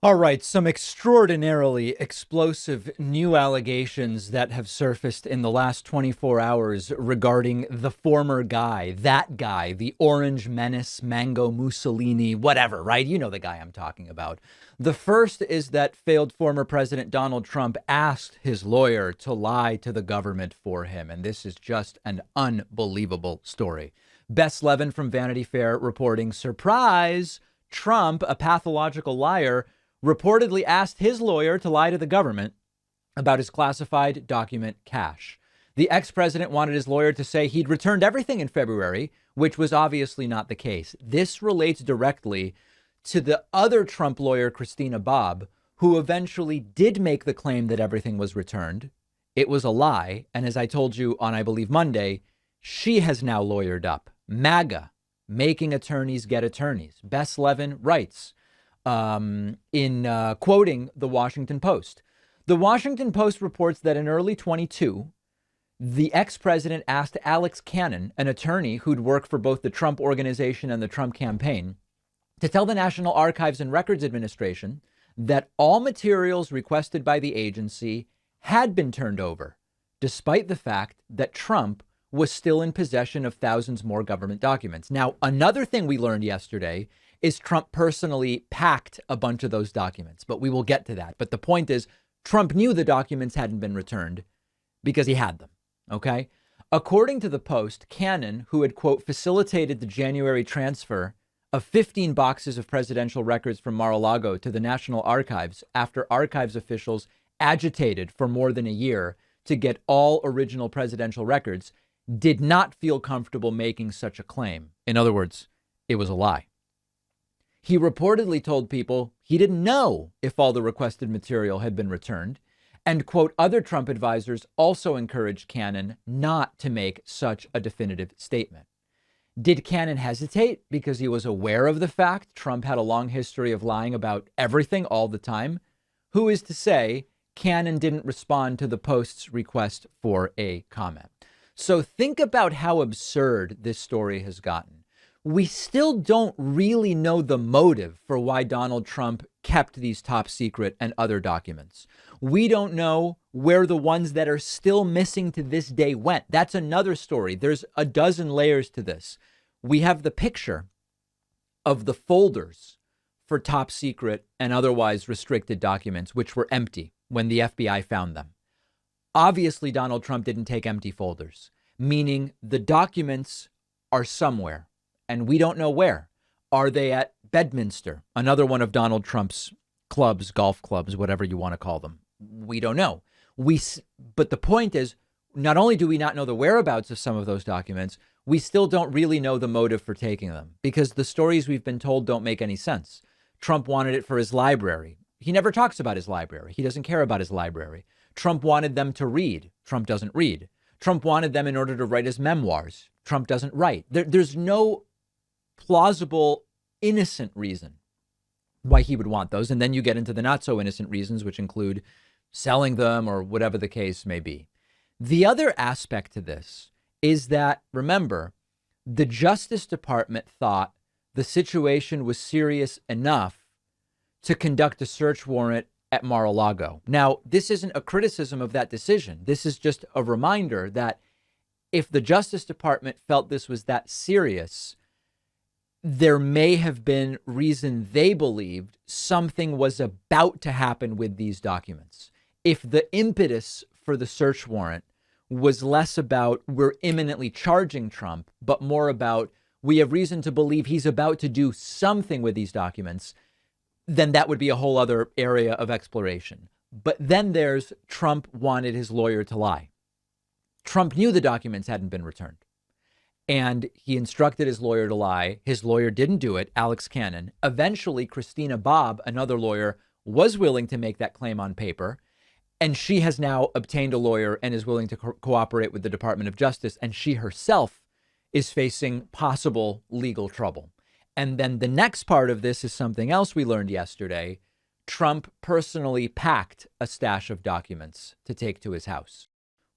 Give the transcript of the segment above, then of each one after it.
All right, some extraordinarily explosive new allegations that have surfaced in the last 24 hours regarding the former guy, that guy, the Orange Menace, Mango Mussolini, whatever, right? You know the guy I'm talking about. The first is that failed former President Donald Trump asked his lawyer to lie to the government for him. And this is just an unbelievable story. Bess Levin from Vanity Fair reporting, surprise, Trump, a pathological liar, reportedly asked his lawyer to lie to the government about his classified document cache. The ex-president wanted his lawyer to say he'd returned everything in February, which was obviously not the case. This relates directly to the other Trump lawyer, Christina Bobb, who eventually did make the claim that everything was returned. It was a lie. And as I told you on, I believe, Monday, she has now lawyered up. MAGA, making attorneys get attorneys. Bess Levin writes, in quoting the Washington Post. The Washington Post reports that in early 22, the ex-president asked Alex Cannon, an attorney who'd worked for both the Trump Organization and the Trump campaign, to tell the National Archives and Records Administration that all materials requested by the agency had been turned over, despite the fact that Trump was still in possession of thousands more government documents. Now, another thing we learned yesterday is Trump personally packed a bunch of those documents, but we will get to that. But the point is, Trump knew the documents hadn't been returned because he had them. OK, according to the Post, Cannon, who had, quote, facilitated the January transfer of 15 boxes of presidential records from Mar-a-Lago to the National Archives after archives officials agitated for more than a year to get all original presidential records, did not feel comfortable making such a claim. In other words, it was a lie. He reportedly told people he didn't know if all the requested material had been returned. And, quote, other Trump advisors also encouraged Cannon not to make such a definitive statement. Did Cannon hesitate because he was aware of the fact Trump had a long history of lying about everything all the time? Who is to say Cannon didn't respond to the Post's request for a comment? So think about how absurd this story has gotten. We still don't really know the motive for why Donald Trump kept these top secret and other documents. We don't know where the ones that are still missing to this day went. That's another story. There's a dozen layers to this. We have the picture of the folders for top secret and otherwise restricted documents, which were empty when the FBI found them. Obviously, Donald Trump didn't take empty folders, meaning the documents are somewhere. And we don't know where. Are they at Bedminster, another one of Donald Trump's clubs, golf clubs, whatever you want to call them? We don't know. But the point is, not only do we not know the whereabouts of some of those documents, we still don't really know the motive for taking them because the stories we've been told don't make any sense. Trump wanted it for his library. He never talks about his library. He doesn't care about his library. Trump wanted them to read. Trump doesn't read. Trump wanted them in order to write his memoirs. Trump doesn't write. There's no plausible, innocent reason why he would want those. And then you get into the not so innocent reasons, which include selling them or whatever the case may be. The other aspect to this is that, remember, the Justice Department thought the situation was serious enough to conduct a search warrant at Mar-a-Lago. Now, this isn't a criticism of that decision. This is just a reminder that if the Justice Department felt this was that serious, there may have been reason they believed something was about to happen with these documents. If the impetus for the search warrant was less about we're imminently charging Trump, but more about we have reason to believe he's about to do something with these documents, then that would be a whole other area of exploration. But then there's Trump wanted his lawyer to lie. Trump knew the documents hadn't been returned. And he instructed his lawyer to lie. His lawyer didn't do it, Alex Cannon. Eventually, Christina Bobb, another lawyer, was willing to make that claim on paper. And she has now obtained a lawyer and is willing to cooperate with the Department of Justice. And she herself is facing possible legal trouble. And then the next part of this is something else we learned yesterday. Trump personally packed a stash of documents to take to his house.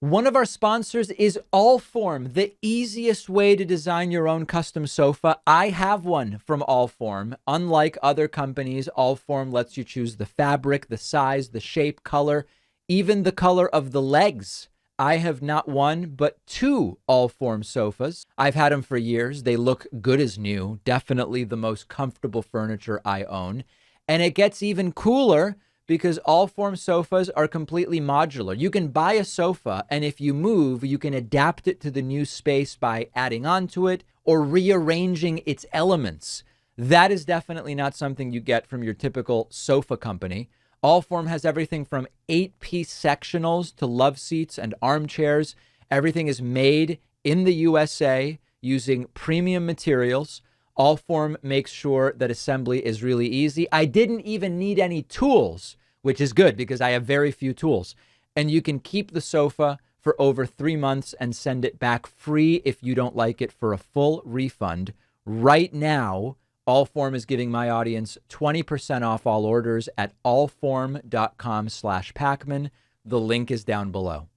One of our sponsors is Allform, the easiest way to design your own custom sofa. I have one from Allform. Unlike other companies, Allform lets you choose the fabric, the size, the shape, color, even the color of the legs. I have not one, but two Allform sofas. I've had them for years. They look good as new. Definitely the most comfortable furniture I own. And it gets even cooler because Allform sofas are completely modular. You can buy a sofa, and if you move, you can adapt it to the new space by adding onto it or rearranging its elements. That is definitely not something you get from your typical sofa company. Allform has everything from 8-piece sectionals to love seats and armchairs. Everything is made in the USA using premium materials. Allform makes sure that assembly is really easy. I didn't even need any tools, which is good because I have very few tools. And you can keep the sofa for over 3 months and send it back free if you don't like it for a full refund. Right now, Allform is giving my audience 20% off all orders at allform.com/Pacman. The link is down below.